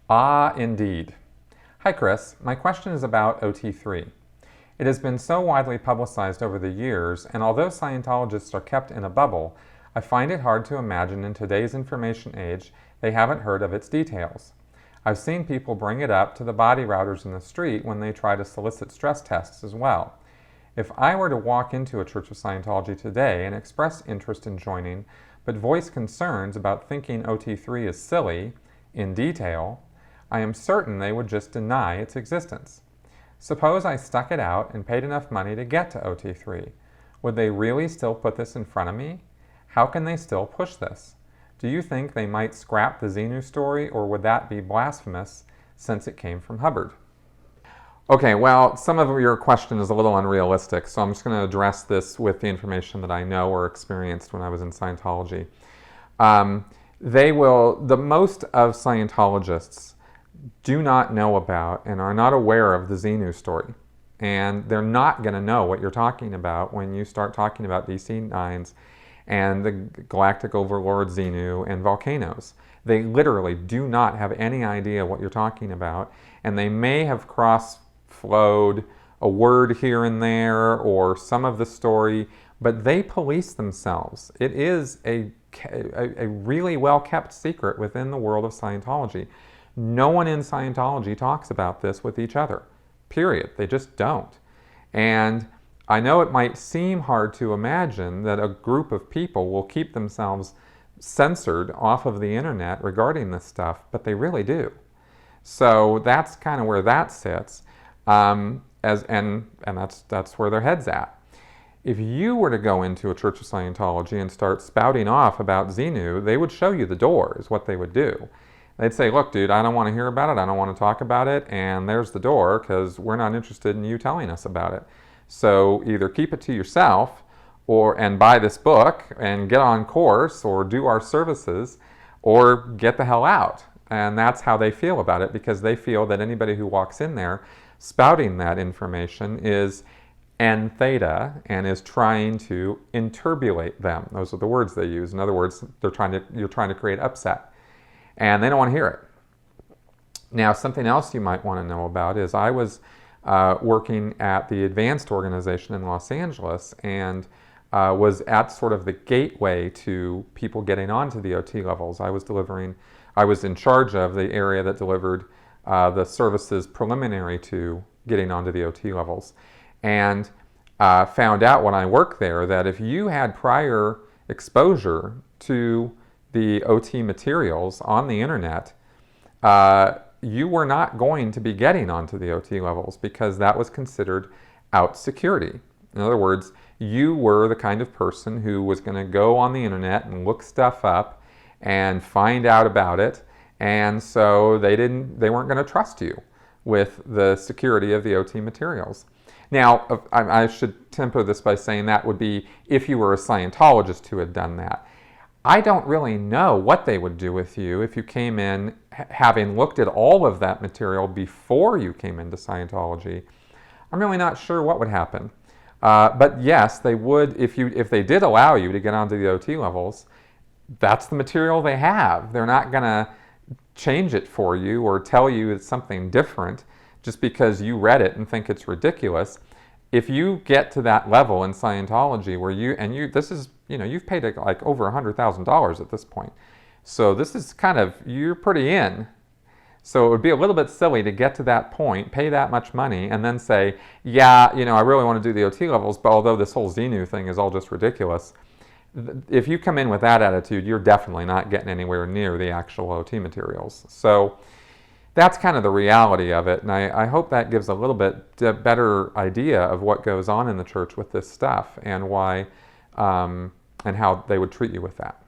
Ah, indeed. Hi, Chris. My question is about OT3. It has been so widely publicized over the years, and although Scientologists are kept in a bubble, I find it hard to imagine in today's information age they haven't heard of its details. I've seen people bring it up to the body routers in the street when they try to solicit stress tests as well. If I were to walk into a Church of Scientology today and express interest in joining, but voice concerns about thinking OT3 is silly, in detail, I am certain they would just deny its existence. Suppose I stuck it out and paid enough money to get to OT3. Would they really still put this in front of me? How can they still push this? Do you think they might scrap the Xenu story, or would that be blasphemous since it came from Hubbard? Okay, well, some of your question is a little unrealistic, so I'm just going to address this with the information that I know or experienced when I was in Scientology. The most of Scientologists do not know about and are not aware of the Xenu story. And they're not going to know what you're talking about when you start talking about DC-9s and the Galactic Overlord Xenu and volcanoes. They literally do not have any idea what you're talking about, and they may have cross-flowed a word here and there or some of the story, but they police themselves. It is a really well-kept secret within the world of Scientology. No one in Scientology talks about this with each other, period. They just don't. And I know it might seem hard to imagine that a group of people will keep themselves censored off of the internet regarding this stuff, but they really do. So that's kind of where that sits, and that's where their head's at. If you were to go into a Church of Scientology and start spouting off about Xenu, they would show you the door, is what they would do. They'd say, look, dude, I don't want to hear about it. I don't want to talk about it. And there's the door, because we're not interested in you telling us about it. So either keep it to yourself and buy this book and get on course or do our services, or get the hell out. And that's how they feel about it, because they feel that anybody who walks in there spouting that information is N theta and is trying to interbulate them. Those are the words they use. In other words, you're trying to create upset. And they don't want to hear it. Now, something else you might want to know about is I was working at the Advanced organization in Los Angeles, and was at sort of the gateway to people getting onto the OT levels. I was in charge of the area that delivered the services preliminary to getting onto the OT levels. And found out when I worked there that if you had prior exposure to the OT materials on the internet, you were not going to be getting onto the OT levels, because that was considered out security. In other words, you were the kind of person who was going to go on the internet and look stuff up and find out about it, and so they weren't going to trust you with the security of the OT materials. Now, I should temper this by saying that would be if you were a Scientologist who had done that. I don't really know what they would do with you if you came in having looked at all of that material before you came into Scientology. I'm really not sure what would happen. But yes, they would, if they did allow you to get onto the OT levels, that's the material they have. They're not going to change it for you or tell you it's something different just because you read it and think it's ridiculous. If you get to that level in Scientology where you've paid like over $100,000 at this point. So this is you're pretty in. So it would be a little bit silly to get to that point, pay that much money, and then say, yeah, I really want to do the OT levels, but although this whole Xenu thing is all just ridiculous, if you come in with that attitude, you're definitely not getting anywhere near the actual OT materials. So that's kind of the reality of it, and I hope that gives a little bit better idea of what goes on in the church with this stuff and why, and how they would treat you with that.